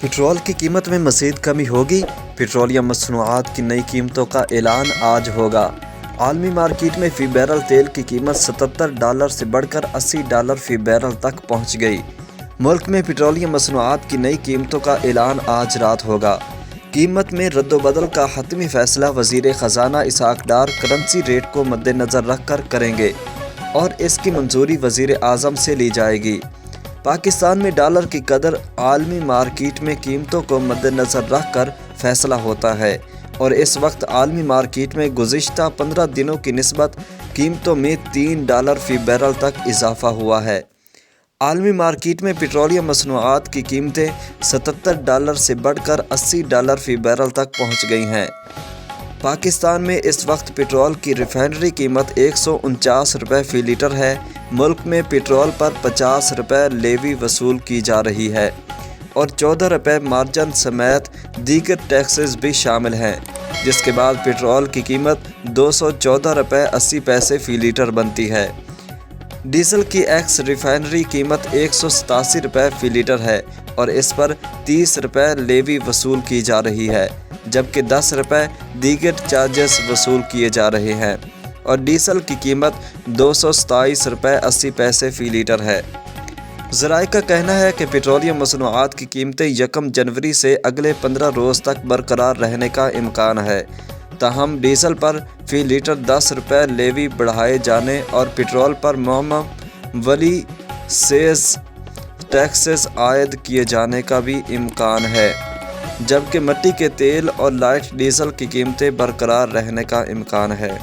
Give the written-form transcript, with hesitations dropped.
Petrol की कीमत में मज़ीद कमी होगी। पेट्रोलियम मसनूआत की नई कीमतों का ऐलान आज होगा। आलमी मार्केट में फ़ी बैरल तेल की कीमत $77 से बढ़कर $80 फ़ी बैरल तक पहुंच गई। मुल्क में पेट्रोलियम मसनूआत की नई कीमतों का ऐलान आज रात होगा। कीमत में रद्दोबदल का हतमी फ़ैसला वज़ीर ख़जाना इसहाक़ डार करेंसी रेट को मद्देनज़र रख कर करेंगे और इसकी मंजूरी वज़ीर आज़म से ली जाएगी। पाकिस्तान में डॉलर की कदर आलमी मार्केट में कीमतों को मद्देनज़र रख कर फैसला होता है और इस वक्त आलमी मार्केट में गुज़िश्ता 15 दिनों की निस्बत कीमतों में $3 फ़ी बैरल तक इजाफ़ा हुआ है। आलमी मार्केट में पेट्रोलियम मसनूआत की कीमतें $77 से बढ़कर $80 फ़ी बैरल तक पहुँच गई हैं। पाकिस्तान में इस वक्त पेट्रोल की रिफाइनरी कीमत ₹149 फ़ी लीटर है। मुल्क में पेट्रोल पर ₹50 लेवी वसूल की जा रही है और ₹14 मार्जिन समेत दीगर टैक्सेस भी शामिल हैं, जिसके बाद पेट्रोल की कीमत ₹214.80 फ़ी लीटर बनती है। डीजल की एक्स रिफाइनरी कीमत ₹187 फ़ी लीटर है और इस पर ₹30 लेवी वसूल की जा रही है, जबकि ₹10 दीगर चार्जेस वसूल किए जा रहे हैं और डीजल की कीमत ₹227.80 फ़ी लीटर है। ज़राए का कहना है कि पेट्रोलियम मसनूआत की कीमतें 1 जनवरी से अगले 15 रोज़ तक बरकरार रहने का इम्कान है। ताहम डीजल पर फ़ी लीटर ₹10 लेवी बढ़ाए जाने और पेट्रोल पर मामूली सेस टैक्सेस आयद किए जाने का भी इम्कान है, जबकि मिट्टी के तेल और लाइट डीजल की कीमतें बरकरार रहने का इम्कान है।